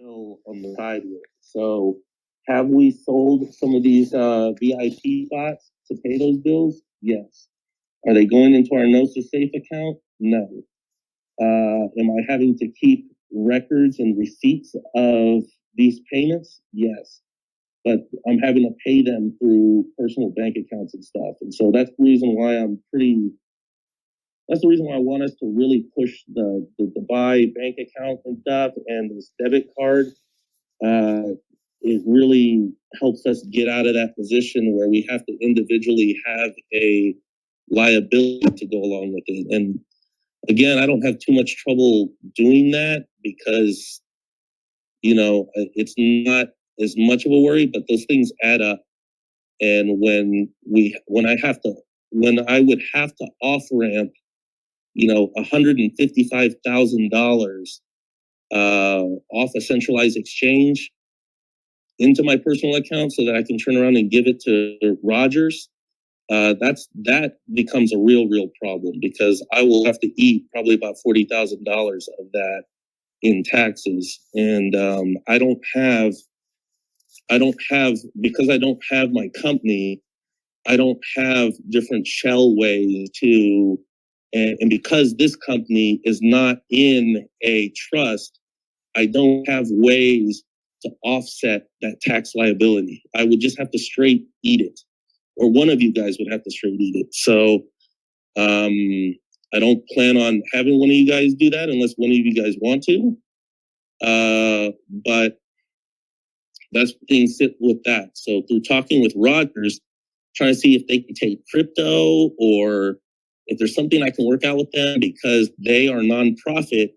bill on the side with. So have we sold some of these VIP spots to pay those bills? Yes. Are they going into our Nosa Safe account? No. Am I having to keep records and receipts of these payments? Yes. But I'm having to pay them through personal bank accounts and stuff. And so that's the reason why that's the reason why I want us to really push the buy bank account and stuff and this debit card. It really helps us get out of that position where we have to individually have a liability to go along with it. And again, I don't have too much trouble doing that because, it's not as much of a worry, but those things add up. And when I would have to off ramp, $155,000 off a centralized exchange into my personal account so that I can turn around and give it to Rogers, that becomes a real problem because I will have to eat probably about $40,000 of that in taxes. And because I don't have my company, I don't have different shell ways to, and because this company is not in a trust, I don't have ways to offset that tax liability. I would just have to straight eat it, or one of you guys would have to straight eat it. So I don't plan on having one of you guys do that unless one of you guys want to. But that's things sit with that. So through talking with Rogers, trying to see if they can take crypto or if there's something I can work out with them because they are nonprofit.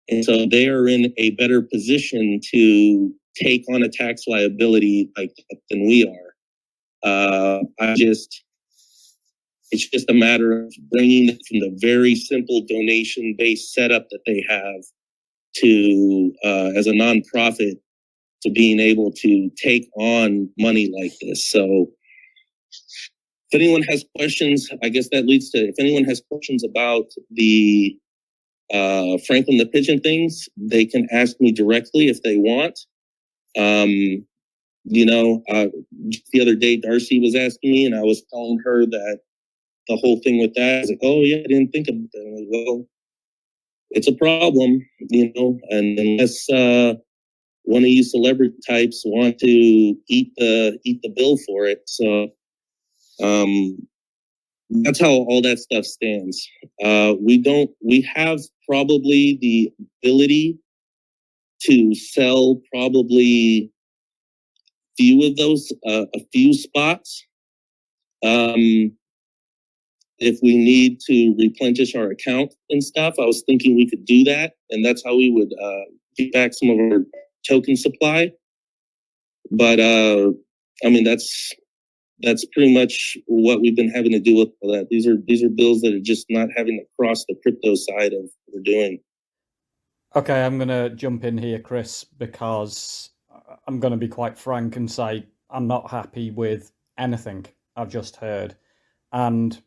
And so they are in a better position to take on a tax liability like that than we are. It's just a matter of bringing it from the very simple donation-based setup that they have to, as a nonprofit, to being able to take on money like this. So if anyone has questions, I guess that leads to, if anyone has questions about the Franklin the Pigeon things, they can ask me directly if they want. Just the other day, Darcy was asking me and I was telling her that the whole thing with that, I was like, oh yeah, I didn't think of that. Like, well, it's a problem, and unless one of you celebrity types want to eat the bill for it. So that's how all that stuff stands. We have probably the ability to sell probably a few spots. If we need to replenish our account and stuff, I was thinking we could do that, and that's how we would get back some of our token supply. But that's pretty much what we've been having to do with all that. These are bills that are just not having to cross the crypto side of what we're doing. Okay, I'm going to jump in here, Chris, because I'm going to be quite frank and say I'm not happy with anything I've just heard. And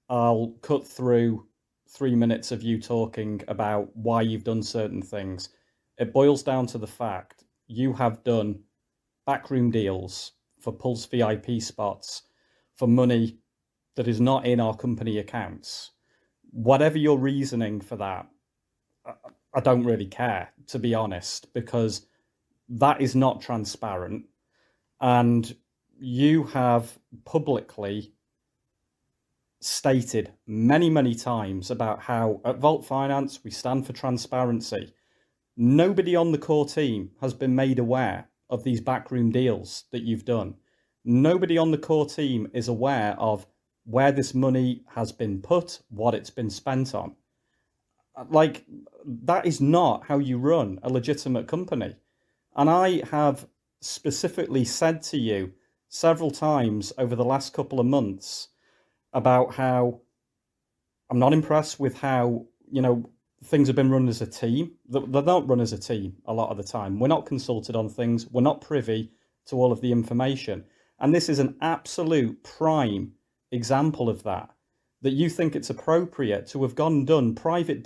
I'll cut through 3 minutes of you talking about why you've done certain things. It boils down to the fact you have done backroom deals for Pulse VIP spots for money that is not in our company accounts. Whatever your reasoning for that, I don't really care, to be honest, because that is not transparent. And you have publicly stated many times about how at Vault Finance we stand for transparency. Nobody on the core team has been made aware of these backroom deals that you've done. Nobody on the core team is aware of where this money has been put, what it's been spent on. Like, that is not how you run a legitimate company. And I have specifically said to you several times over the last couple of months about how I'm not impressed with how, things have been run as a team. They're not run as a team a lot of the time. We're not consulted on things. We're not privy to all of the information. And this is an absolute prime example of that you think it's appropriate to have gone and done private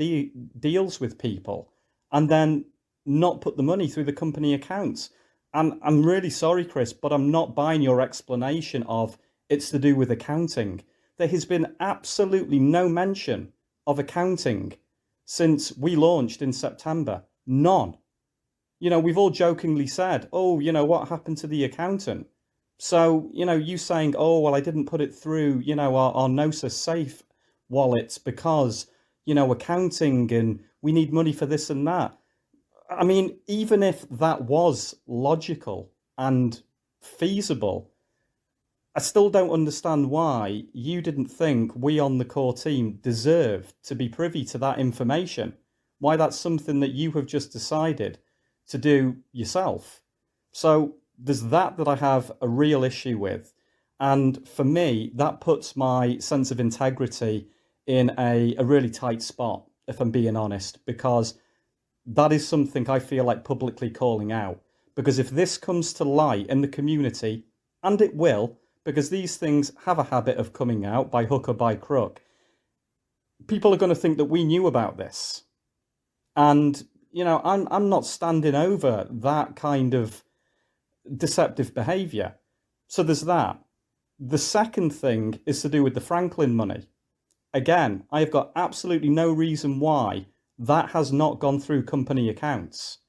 deals with people and then not put the money through the company accounts. And I'm really sorry, Chris, but I'm not buying your explanation of it's to do with accounting. There has been absolutely no mention of accounting since we launched in September. None. We've all jokingly said, oh, what happened to the accountant? So, you saying, oh, well, I didn't put it through, our Gnosis safe wallets because, accounting and we need money for this and that. I mean, even if that was logical and feasible, I still don't understand why you didn't think we on the core team deserved to be privy to that information. Why that's something that you have just decided to do yourself. So there's that I have a real issue with. And for me, that puts my sense of integrity in a really tight spot, if I'm being honest, because that is something I feel like publicly calling out. Because if this comes to light in the community, and it will, because these things have a habit of coming out by hook or by crook, people are going to think that we knew about this. And, I'm not standing over that kind of deceptive behaviour. So there's that. The second thing is to do with the Franklin money. Again, I have got absolutely no reason why that has not gone through company accounts.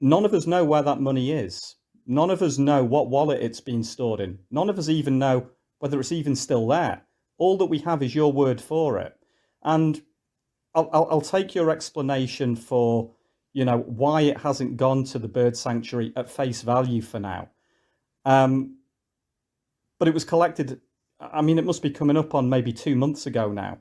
None of us know where that money is. None of us know what wallet it's been stored in. None of us even know whether it's even still there. All that we have is your word for it. And I'll take your explanation for, why it hasn't gone to the bird sanctuary at face value for now. But it was collected, it must be coming up on maybe 2 months ago now.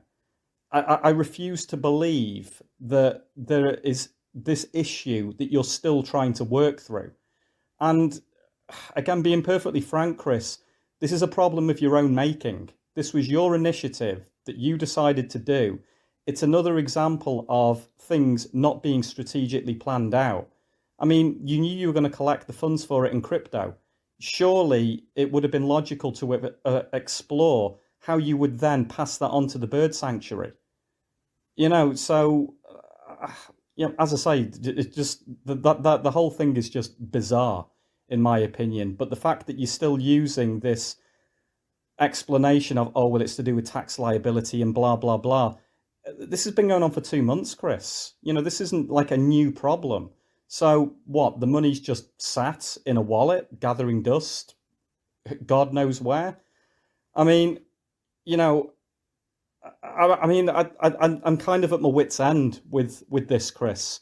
I refuse to believe that there is this issue that you're still trying to work through. And again, being perfectly frank, Chris, this is a problem of your own making. This was your initiative that you decided to do. It's another example of things not being strategically planned out. You knew you were going to collect the funds for it in crypto. Surely it would have been logical to explore how you would then pass that on to the bird sanctuary. So, as I say, it's just that the whole thing is just bizarre, in my opinion. But the fact that you're still using this explanation of, oh, well, it's to do with tax liability and blah, blah, blah. This has been going on for 2 months, Chris. This isn't like a new problem. So what? The money's just sat in a wallet, gathering dust, God knows where. I'm kind of at my wit's end with this, Chris.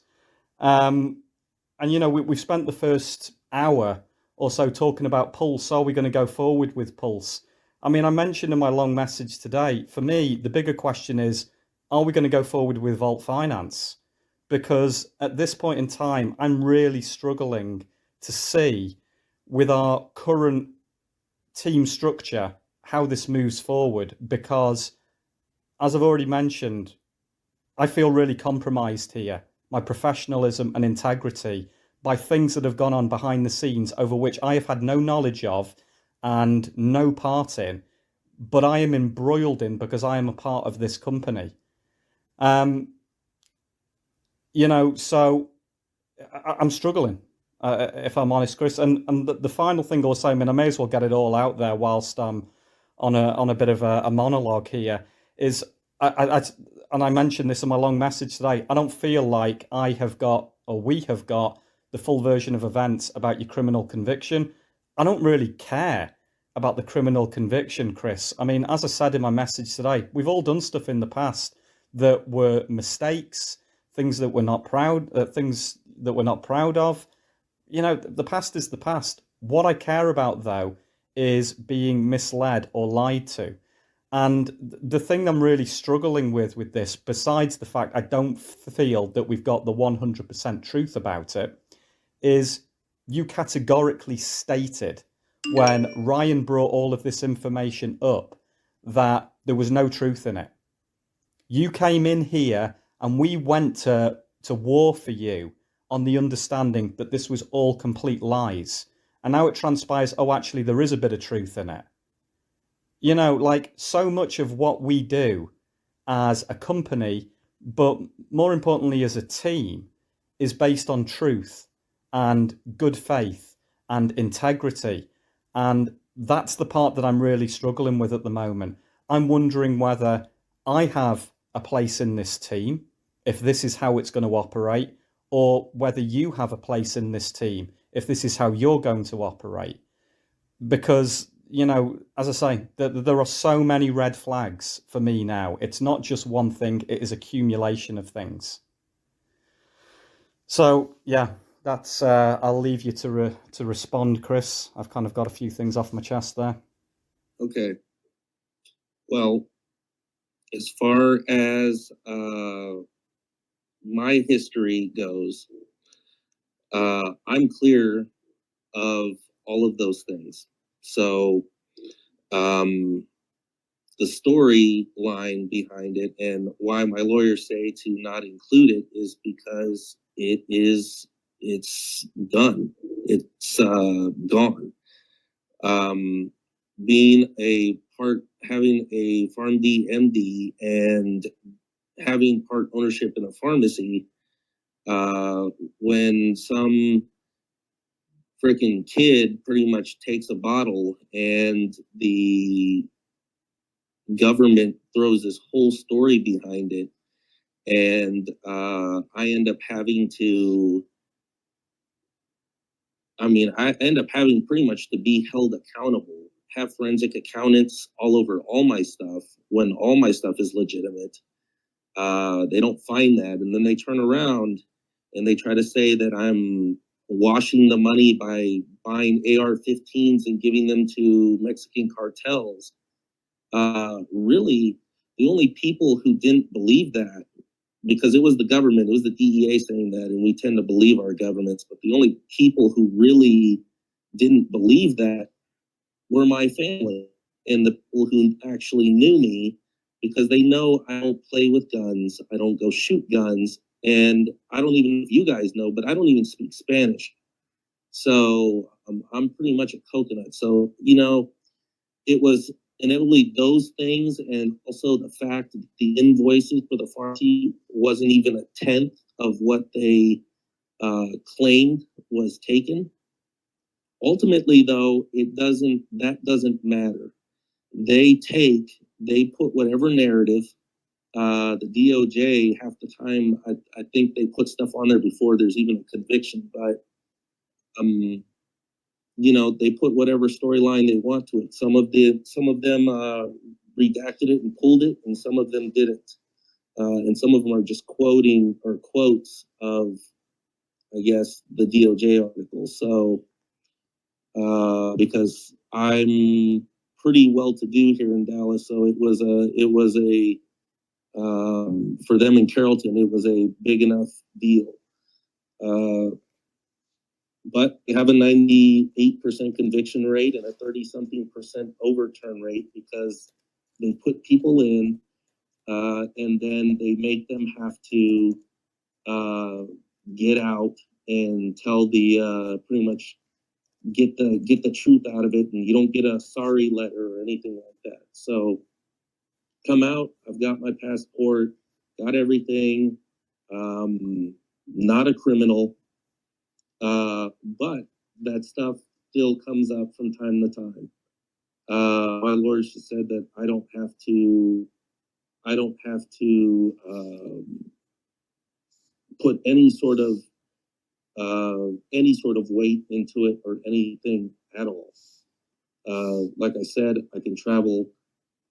We've spent the first hour or so talking about Pulse. Are we going to go forward with Pulse? I mentioned in my long message today, for me, the bigger question is, are we going to go forward with Vault Finance? Because at this point in time, I'm really struggling to see with our current team structure how this moves forward, because as I've already mentioned, I feel really compromised here, my professionalism and integrity, by things that have gone on behind the scenes over which I have had no knowledge of and no part in, but I am embroiled in because I am a part of this company. So I'm struggling, if I'm honest, Chris. And the final thing I'll say, I may as well get it all out there whilst I'm on a bit of a monologue here, is and I mentioned this in my long message today, I don't feel like I have got, or we have got, the full version of events about your criminal conviction. I don't really care about the criminal conviction, Chris. As I said in my message today, we've all done stuff in the past that were mistakes, things that we're not proud of. The past is the past. What I care about, though, is being misled or lied to. And the thing I'm really struggling with this, besides the fact I don't feel that we've got the 100% truth about it, is you categorically stated when Ryan brought all of this information up that there was no truth in it. You came in here and we went to war for you on the understanding that this was all complete lies. And now it transpires, oh, actually, there is a bit of truth in it. So much of what we do as a company, but more importantly as a team, is based on truth and good faith and integrity. And that's the part that I'm really struggling with at the moment. I'm wondering whether I have a place in this team, if this is how it's going to operate, or whether you have a place in this team, if this is how you're going to operate. Because, as I say, there are so many red flags for me now. It's not just one thing, it is accumulation of things. So, yeah, that's. I'll leave you to respond, Chris. I've kind of got a few things off my chest there. Okay. Well, as far as my history goes, I'm clear of all of those things. So, the storyline behind it and why my lawyers say to not include it is because it's done. It's gone. Being having a PharmD MD and having part ownership in a pharmacy, when some freaking kid pretty much takes a bottle and the government throws this whole story behind it, and I end up having pretty much to be held accountable, have forensic accountants all over all my stuff when all my stuff is legitimate. They don't find that, and then they turn around and they try to say that I'm washing the money by buying AR-15s and giving them to Mexican cartels. Really, the only people who didn't believe that, because it was the government, it was the DEA saying that, and we tend to believe our governments, but the only people who really didn't believe that were my family and the people who actually knew me, because they know I don't play with guns, I don't go shoot guns, and I don't even, you guys know, but I don't even speak Spanish. So I'm pretty much a coconut. So, it was inevitably those things, and also the fact that the invoices for the pharmacy wasn't even a tenth of what they claimed was taken. Ultimately, though, that doesn't matter. They put whatever narrative. The DOJ, half the time, I think they put stuff on there before there's even a conviction, but they put whatever storyline they want to it. Some of them redacted it and pulled it, and some of them didn't. And some of them are just quoting or quotes of, I guess, the DOJ article. So, because I'm pretty well to do here in Dallas, so it was a for them in Carrollton, it was a big enough deal. But we have a 98% conviction rate and a 30-something% overturn rate because they put people in, and then they make them have to get out and tell pretty much get the truth out of it, and you don't get a sorry letter or anything like that. So come out. I've got my passport, got everything. Not a criminal. But that stuff still comes up from time to time. My lawyer just said that I don't have to put any sort of weight into it or anything at all. Like I said, I can travel,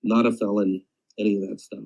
not a felon, any of that stuff.